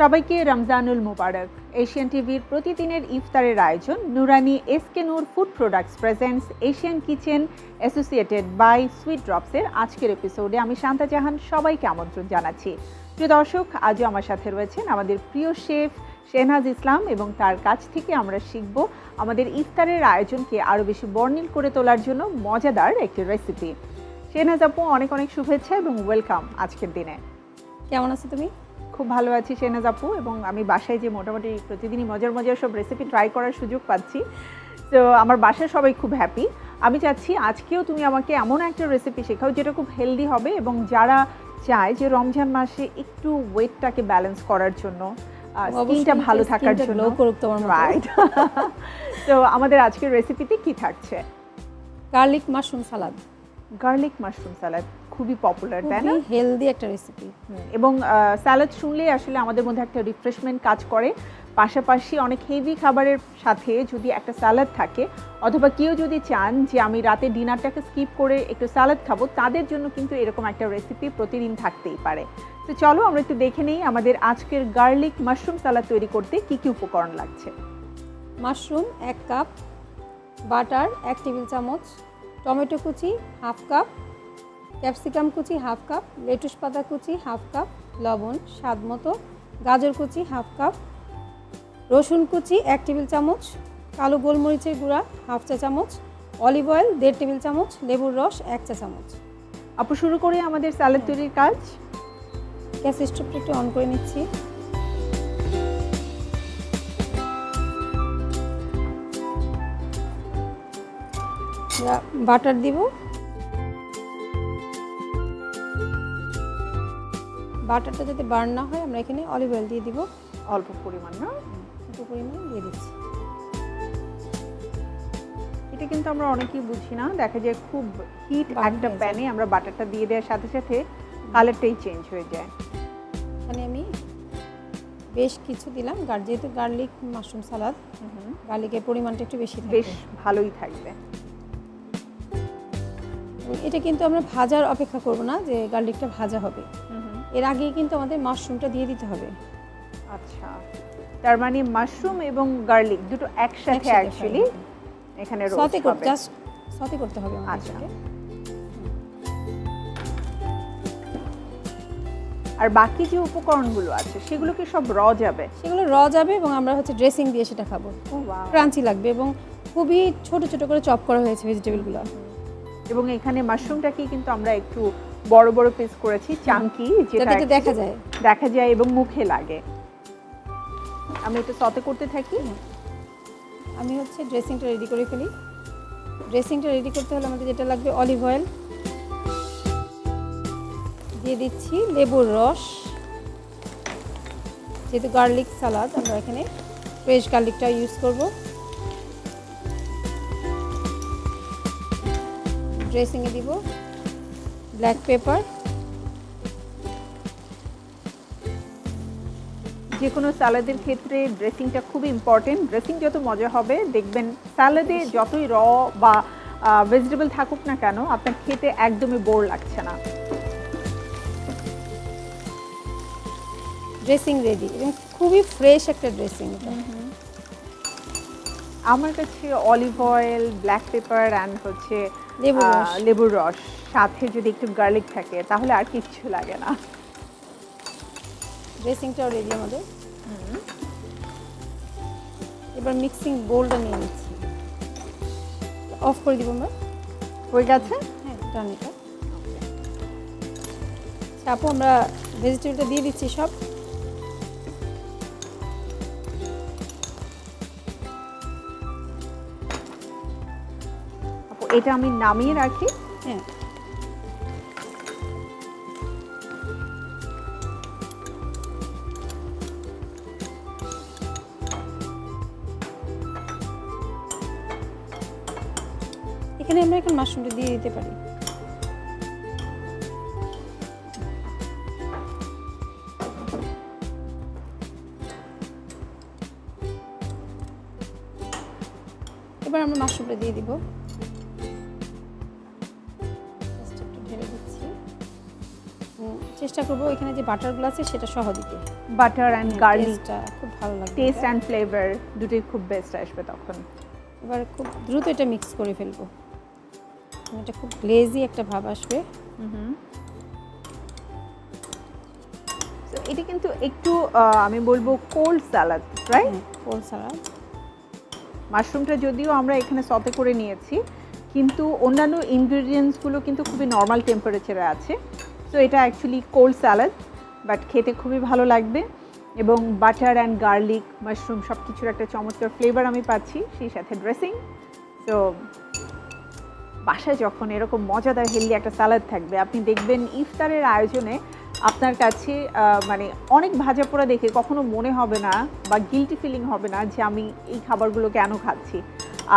সবাইকে রমজানুল মুবারক। এশিয়ান টিভির প্রতিদিনের ইফতারের আয়োজন Nurani SK Noor food products presents Asian kitchen associated by sweet ড্রপসের আজকের এপিসোডে আমি শান্তা জাহান সবাইকে আমন্ত্রণ জানাচ্ছি। প্রিয় দর্শক, আজও আমার সাথে রয়েছেন আমাদের প্রিয় শেফ শেহনাজ ইসলাম এবং তার কাছ থেকে আমরা শিখব আমাদের ইফতারের আয়োজনকে আরও বেশি বর্ণিল করে তোলার জন্য মজাদার একটি রেসিপি। শেহনাজ আপু, অনেক অনেক শুভেচ্ছা এবং ওয়েলকাম আজকের দিনে। কেমন আছো তুমি? খুব ভালো আছি শেহনাজ আপু, এবং আমি বাসায় যে মোটামুটি প্রতিদিনই মজার মজার সব রেসিপি ট্রাই করার সুযোগ পাচ্ছি। তো আমার বাসায় সবাই খুব হ্যাপি। আমি চাচ্ছি আজকেও তুমি আমাকে এমন একটা রেসিপি শেখাও যেটা খুব হেলদি হবে এবং যারা চায় যে রমজান মাসে একটু ওয়েটটাকে ব্যালেন্স করার জন্য, স্কিনটা ভালো থাকার জন্য, রাইট। তো আমাদের আজকের রেসিপিতে কি থাকছে? গার্লিক মাশরুম সালাদ। গার্লিক মাশরুম সালাদ খুবই পপুলার, তাই না? হেলদি একটা রেসিপি। এবং স্যালাড শুনলেই আসলে আমাদের মধ্যে একটা রিফ্রেশমেন্ট কাজ করে। পাশাপাশি অনেক হেভি খাবারের সাথে যদি একটা স্যালাড থাকে, অথবা কেউ যদি চান যে আমি রাতে ডিনারটাকে স্কিপ করে একটু স্যালাড খাবো, তাদের জন্য কিন্তু এরকম একটা রেসিপি প্রতিদিন থাকতেই পারে। তো চলো আমরা একটু দেখে নেই আমাদের আজকের গার্লিক মাশরুম সালাদ তৈরি করতে কি কি উপকরণ লাগছে। মাশরুম 1 কাপ, বাটার 1 টেবিল চামচ, টমেটো কুচি 1/2 কাপ, ক্যাপসিকাম কুচি 1/2 কাপ, লেটুস পাতা কুচি 1/2 কাপ, লবণ স্বাদ মতো, গাজর কুচি 1/2 কাপ, রসুন কুচি 1 টেবিল চামচ, কালো গোলমরিচের গুঁড়া 1/2 চা চামচ, অলিভ অয়েল 1.5 টেবিল চামচ, লেবুর রস 1 চা চামচ। আপু, শুরু করি আমাদের স্যালাড তৈরির কাজ। গ্যাস স্টোভটা একটু অন করে নিচ্ছি। বাটার দিব। বাটারটা যাতে বার্ন না হয়, আমরা এখানে অলিভ অয়েল দিয়ে দিব অল্প পরিমাণ, না অল্প পরিমাণ দিয়ে দিচ্ছি। এটা কিন্তু আমরা অনেকেই বুঝি না, দেখা যায় খুব হিট একটা প্যানে আমরা বাটারটা দিয়ে দেওয়ার সাথে সাথে কালারটাই চেঞ্জ হয়ে যায়। এখানে আমি বেশ কিছু দিলাম, যেহেতু গার্লিক মাশরুম সালাদ, গার্লিকের পরিমাণটা একটু বেশি থাকবে, বেশ ভালোই থাকবে। এটা কিন্তু আমরা ভাজার অপেক্ষা করব না যে গার্লিকটা ভাজা হবে, এর আগেই কিন্তু আমাদের মাশরুমটা দিয়ে দিতে হবে। আচ্ছা, তার মানে মাশরুম এবং গার্লিক দুটো একসাথে অ্যাকচুয়ালি এখানে রোস্ট হবে, জাস্ট সতে করতে হবে আমাদেরকে। আর বাকি যে উপকরণগুলো আছে সেগুলো কি সব র যাবে? সেগুলো র যাবে এবং আমরা ড্রেসিং দিয়ে সেটা খাবো। ক্রাঞ্চি লাগবে এবং খুবই ছোট ছোট করে চপ করা হয়েছে ভেজিটেবলগুলো। এবং এখানে মাশরুমটাকে কিন্তু আমরা একটু বড় বড় পিস করেছি, চাঙ্কি, যেটা দেখা যায় এবং মুখে লাগে। আমি একটু সতে করতে থাকি। আমি ড্রেসিংটা রেডি করে ফেলি। ড্রেসিংটা রেডি করতে হলে আমাদের যেটা লাগবে, অলিভ অয়েল দিয়ে দিচ্ছি, লেবুর রস, যেহেতু গার্লিক সালাদ আমরা এখানে ফ্রেশ গার্লিকটা ইউজ করব। ড্রেসিংয়ে দিব ব্ল্যাক পেপার। যে কোনো স্যালাডের ক্ষেত্রে ড্রেসিংটা খুবই ইম্পর্টেন্ট। ড্রেসিং যত মজা হবে, দেখবেন স্যালাডে যতই র বা ভেজিটেবল থাকুক না কেন, আপনার খেতে একদমই বোর লাগছে না। ড্রেসিং রেডি এবং খুবই ফ্রেশ একটা ড্রেসিং। আমার কাছে olive oil, black pepper and লেবুর রস, সাথে যদি একটু গার্লিক থাকে তাহলে আর কিচ্ছু লাগে না। ড্রেসিংটাও রেডি আমাদের। এবার মিক্সিং বোলটা নিয়ে নিচ্ছি, অফ করে দিব আমরা। হয়ে গেছে? হ্যাঁ, ডান। এটা আপু, আমরা ভেজিটেবলটা দিয়ে দিচ্ছি সব। আপু, এটা আমি নামিয়ে রাখি। হ্যাঁ, এখানে আমরা এখন মাশরুমটা দিয়ে দিতে পারি। এবার আমরা মাশরুমটা দিয়ে দিব। ঢেলে দিচ্ছি। চেষ্টা করব এখানে যে বাটারগুলো আছে সেটা সহ দিতে। বাটার অ্যান্ড গার্লিক, টেস্টটা খুব ভালো লাগবে। টেস্ট অ্যান্ড ফ্লেভার দুটোই খুব বেস্ট আসবে তখন। এবার খুব দ্রুত এটা মিক্স করে ফেলবো, এটা খুব গ্লেজি একটা ভাব আসবে। তো এটা কিন্তু একটু আমি বলবো কোল্ড স্যালাড, রাইট? কোল্ড সালাদ। মাশরুমটা যদিও আমরা এখানে সতে করে নিয়েছি, কিন্তু অন্যান্য ইনগ্রেডিয়েন্টসগুলো কিন্তু খুবই নর্মাল টেম্পারেচারে আছে। তো এটা অ্যাকচুয়ালি কোল্ড স্যালাড, বাট খেতে খুবই ভালো লাগবে। এবং বাটার অ্যান্ড গার্লিক, মাশরুম সব কিছুর একটা চমৎকার ফ্লেভার আমি পাচ্ছি, সেই সাথে ড্রেসিং। তো বাসায় যখন এরকম মজাদার হেলদি একটা স্যালাড থাকবে, আপনি দেখবেন ইফতারের আয়োজনে আপনার কাছে মানে অনেক ভাজা পোড়া দেখে কখনো মনে হবে না বা গিল্টি ফিলিং হবে না যে আমি এই খাবারগুলো কেন খাচ্ছি।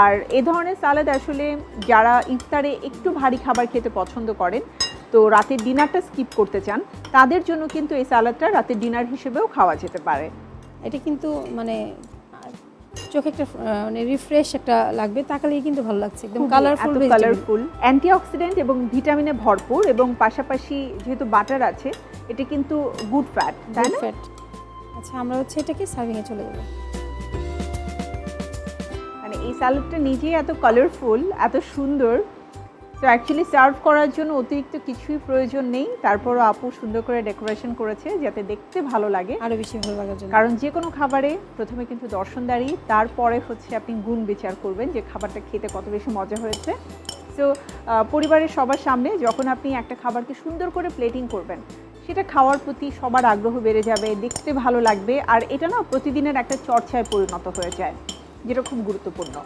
আর এ ধরনের স্যালাড আসলে যারা ইফতারে একটু ভারী খাবার খেতে পছন্দ করেন, তো রাতের ডিনারটা স্কিপ করতে চান, তাদের জন্য কিন্তু এই স্যালাডটা রাতের ডিনার হিসেবেও খাওয়া যেতে পারে। এটা কিন্তু মানে চোখে একটা মানে রিফ্রেশ একটা লাগবে, তাকালেই কিন্তু ভালো লাগছে, একদম কালারফুল, অ্যান্টিঅক্সিডেন্ট এবং ভিটামিনে ভরপুর, এবং পাশাপাশি যেহেতু বাটার আছে, এটা কিন্তু গুড ফ্যাট, তাই না? আচ্ছা, আমরা হচ্ছে এটাকে সার্ভিংয়ে চলে যাব। মানে এই স্যালাডটা নিজেই এত কালারফুল, এত সুন্দর। তো অ্যাকচুয়ালি সার্ভ করার জন্য অতিরিক্ত কিছুই প্রয়োজন নেই, তারপরও আপু সুন্দর করে ডেকোরেশন করেছে যাতে দেখতে ভালো লাগে, আরও বেশি ভালো লাগার জন্য। কারণ যে কোনো খাবারে প্রথমে কিন্তু দর্শনদারি, তারপরে হচ্ছে আপনি গুণ বিচার করবেন যে খাবারটা খেতে কত বেশি মজা হয়েছে। সো পরিবারের সবার সামনে যখন আপনি একটা খাবারকে সুন্দর করে প্লেটিং করবেন, সেটা খাওয়ার প্রতি সবার আগ্রহ বেড়ে যাবে, দেখতে ভালো লাগবে, আর এটা না প্রতিদিনের একটা চর্চায় পরিণত হয়ে যায়, যেটা খুব গুরুত্বপূর্ণ।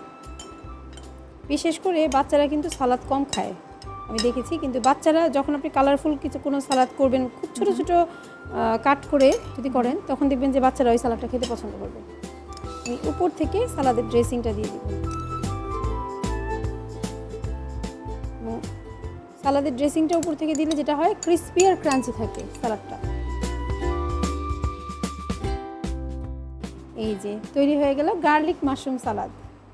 বিশেষ করে বাচ্চারা কিন্তু সালাদ কম খায়, আমি দেখেছি। কিন্তু বাচ্চারা যখন আপনি কালারফুল কিছু কোনো সালাদ করবেন, খুব ছোট ছোট কাট করে যদি করেন, তখন দেখবেন যে বাচ্চারা ওই সালাদটা খেতে পছন্দ করবে। আমি উপর থেকে সালাদের ড্রেসিংটা দিয়ে দিব। সালাদের ড্রেসিংটা উপর থেকে দিলে যেটা হয়, ক্রিসপি আর ক্রাঞ্চি থাকে সালাদটা। এই যে তৈরি হয়ে গেল garlic mushroom salad.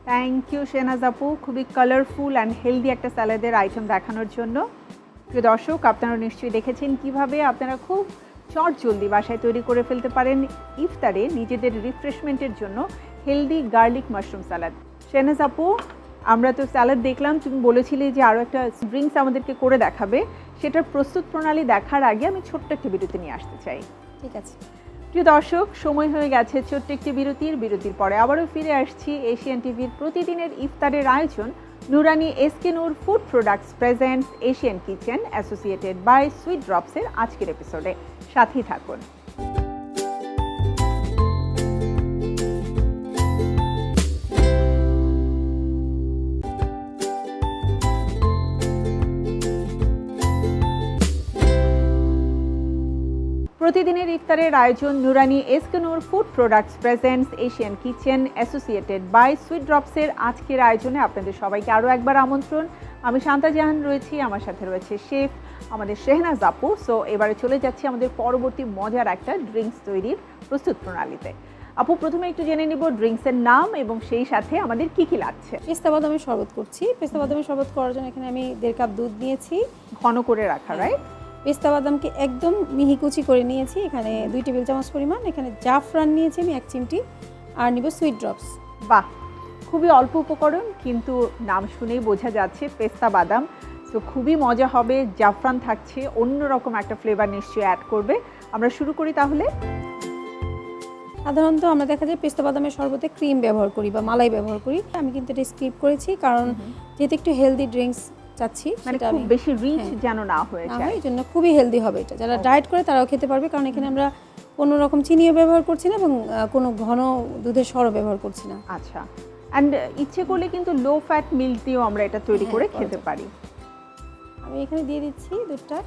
Thank you Shehnaz আপু, খুবই কালারফুল অ্যান্ড হেলদি একটা স্যালাডের আইটেম দেখানোর জন্য। প্রিয় দর্শক, আপনারা নিশ্চয়ই দেখেছেন কিভাবে আপনারা খুব চটজলদি বাসায় তৈরি করে ফেলতে পারেন ইফতারে নিজেদের রিফ্রেশমেন্টের জন্য healthy garlic mushroom salad. Shehnaz আপু, আমরা তো স্যালাড দেখলাম, তুমি বলেছিলে যে আরও একটা ড্রিঙ্কস আমাদেরকে করে দেখাবে, সেটার প্রস্তুত প্রণালী দেখার আগে আমি ছোট্ট একটি বিরতি নিয়ে আসতে চাই। ঠিক আছে প্রিয় দর্শক, সময় হয়ে গেছে ছোট্ট একটি বিরতির পরে আবারও ফিরে আসছি এশিয়ান টিভির প্রতিদিনের ইফতারের আয়োজন Nurani SK Noor food products presents Asian kitchen associated by sweet ড্রপসের আজকের এপিসোডে। সাথেই থাকুন। প্রতিদিনের ইফতারের আয়োজন Nurani SK Noor food products presents Asian kitchen associated by sweet ড্রপসের আজকের আয়োজনে আপনাদের সবাইকে আরও একবার আমন্ত্রণ। আমি শান্তা জাহান রয়েছি, আমার সাথে রয়েছে শেফ আমাদের শেহনাজ আপু। সো এবারে চলে যাচ্ছি আমাদের পরবর্তী মজার একটা ড্রিঙ্কস তৈরির প্রস্তুত প্রণালীতে। আপু, প্রথমে একটু জেনে নিব ড্রিঙ্কসের নাম এবং সেই সাথে আমাদের কি কি লাগছে। পেস্তা বাদামের শরবত করছি। পেস্তা বাদামের শরবত করার জন্য এখানে আমি 1.5 কাপ দুধ নিয়েছি, ঘন করে রাখা, রাইট? পেস্তা বাদামকে একদম মিহি কুচি করে নিয়েছি, এখানে 2 টেবিল চামচ পরিমাণ। এখানে জাফরান নিয়েছি আমি 1 চিমটি, আর নিব সুইট ড্রপস। বাহ, খুবই অল্প উপকরণ, কিন্তু নাম শুনেই বোঝা যাচ্ছে পেস্তা বাদাম। তো খুবই মজা হবে, জাফরান থাকছে, অন্যরকম একটা ফ্লেভার নিশ্চয়ই অ্যাড করবে। আমরা শুরু করি তাহলে। সাধারণত আমরা দেখা যায় পেস্তা বাদামের শরবতে ক্রিম ব্যবহার করি বা মালাই ব্যবহার করি। আমি কিন্তু এটা স্কিপ করেছি, কারণ যেহেতু একটু হেলদি ড্রিঙ্কস চাচ্ছি, মানে খুব বেশি রিচ যেন না হয়ে যায়, এই জন্য খুবই হেলদি হবে এটা। যারা ডায়েট করে তারাও খেতে পারবে, কারণ এখানে আমরা কোনো রকম চিনিও ব্যবহার করছি না এবং কোনো ঘন দুধের সরও ব্যবহার করছি না। আচ্ছা, অ্যান্ড ইচ্ছে করলে কিন্তু লো ফ্যাট মিল্ক দিয়েও আমরা এটা তৈরি করে খেতে পারি। আমি এখানে দিয়ে দিচ্ছি দুধটা।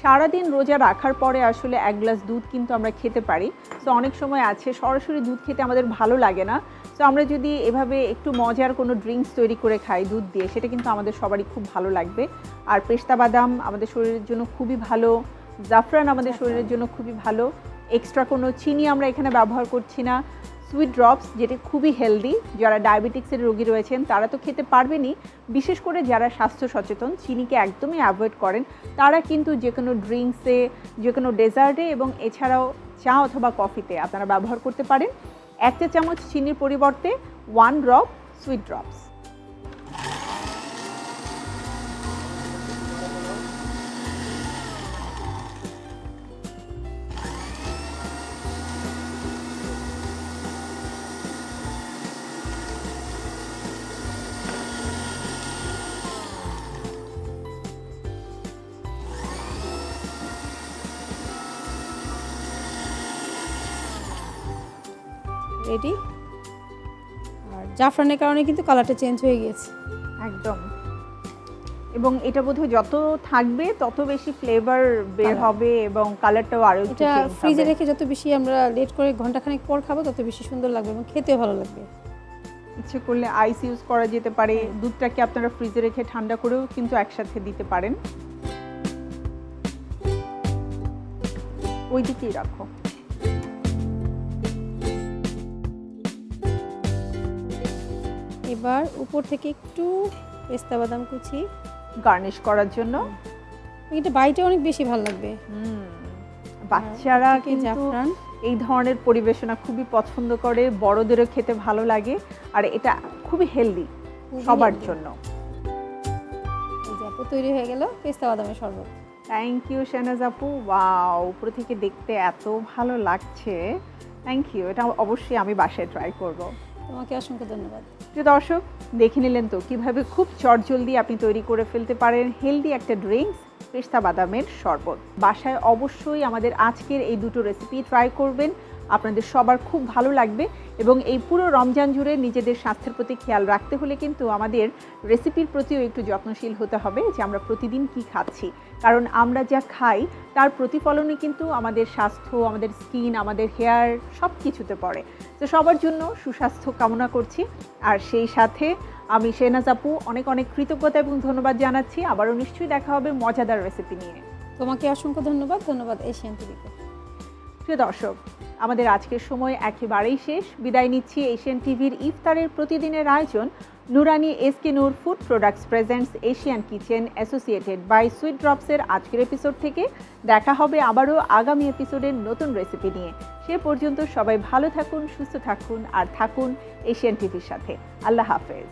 সারাদিন রোজা রাখার পরে আসলে 1 গ্লাস দুধ কিন্তু আমরা খেতে পারি। তো অনেক সময় আছে সরাসরি দুধ খেতে আমাদের ভালো লাগে না, তো আমরা যদি এভাবে একটু মজার কোনো ড্রিঙ্কস তৈরি করে খাই দুধ দিয়ে, সেটা কিন্তু আমাদের সবারই খুব ভালো লাগবে। আর পেস্তা বাদাম আমাদের শরীরের জন্য খুবই ভালো, জাফরান আমাদের শরীরের জন্য খুবই ভালো, এক্সট্রা কোনো চিনি আমরা এখানে ব্যবহার করছি না। সুইট ড্রপস, যেটি খুবই হেলদি। যারা ডায়াবেটিক্সের রোগী রয়েছেন তারা তো খেতে পারবেনই, বিশেষ করে যারা স্বাস্থ্য সচেতন, চিনিকে একদমই অ্যাভয়েড করেন, তারা কিন্তু যে কোনো ড্রিঙ্কসে, যে কোনো ডেজার্টে এবং এছাড়াও চা অথবা কফিতে আপনারা ব্যবহার করতে পারেন। 1 চা চামচ চিনির পরিবর্তে 1 ড্রপ সুইট ড্রপস। রেডি। আর জাফরানের কারণে কিন্তু কালারটা চেঞ্জ হয়ে গিয়েছে। একদম। এবং এটা বোধহয় যত থাকবে তত বেশি ফ্লেভার বের হবে এবং কালারটাও আরো একটু এটা চেঞ্জ ফ্রিজে হবে। রেখে যত বেশি আমরা লেট করে ঘন্টাখানেক পর খাবো তত বেশি সুন্দর লাগবে এবং খেতেও ভালো লাগবে। ইচ্ছে করলে আইস ইউজ করা যেতে পারে। দুধটাকে আপনারা ফ্রিজে রেখে ঠান্ডা করেও কিন্তু একসাথে দিতে পারেন। ওই দিকেই রাখো। এবার উপর থেকে একটু পেস্তা বাদাম কুচি গার্নিশ করার জন্য। এটা বাইটে অনেক বেশি ভালো লাগবে। বাচ্চারা থেকে কিন্তু জাফরান, এই ধরনের পরিবেশনা খুবই পছন্দ করে, বড়দেরও খেতে ভালো লাগে, আর এটা খুবই হেলদি সবার জন্য। এই যে আপু তৈরি হয়ে গেল পেস্তা বাদামের শরবত। থ্যাংক ইউ শাহনাজ আপু। ওয়াও, উপর থেকে দেখতে এত ভালো লাগছে। Thank you. এটা অবশ্যই আমি বাসায় ট্রাই করব। তোমাকে অসংখ্য ধন্যবাদ। প্রিয় দর্শক, দেখে নিলেন তো কিভাবে খুব চটজলদি আপনি তৈরি করে ফেলতে পারেন হেলদি একটা ড্রিঙ্কস, পেস্তা বাদামের শরবত। বাসায় অবশ্যই আমাদের আজকের এই দুটো রেসিপি ট্রাই করবেন, আপনাদের সবার খুব ভালো লাগবে। এবং এই পুরো রমজান জুড়ে নিজেদের স্বাস্থ্যের প্রতি খেয়াল রাখতে হলে কিন্তু আমাদের রেসিপির প্রতিও একটু যত্নশীল হতে হবে যে আমরা প্রতিদিন কি খাচ্ছি, কারণ আমরা যা খাই তার প্রতিফলনে কিন্তু আমাদের স্বাস্থ্য, আমাদের স্কিন, আমাদের হেয়ার সব কিছুতে পড়ে। তো সবার জন্য সুস্বাস্থ্য কামনা করছি। আর সেই সাথে আমি শাহনাজ আপু অনেক অনেক কৃতজ্ঞতা এবং ধন্যবাদ জানাচ্ছি। আবারও নিশ্চয়ই দেখা হবে মজাদার রেসিপি নিয়ে। তোমাকে অসংখ্য ধন্যবাদ। ধন্যবাদ এশিয়ান টিভিকে। প্রিয় দর্শক, আমাদের আজকের সময় একেবারেই শেষ। বিদায় নিচ্ছি এশিয়ান টিভির ইফতারের প্রতিদিনের আয়োজন Nurani SK Noor food products presents Asian kitchen associated by sweet ড্রপসের আজকের এপিসোড থেকে। দেখা হবে আবারও আগামী এপিসোডের নতুন রেসিপি নিয়ে। সে পর্যন্ত সবাই ভালো থাকুন, সুস্থ থাকুন আর থাকুন এশিয়ান টিভির সাথে। আল্লাহ হাফেজ।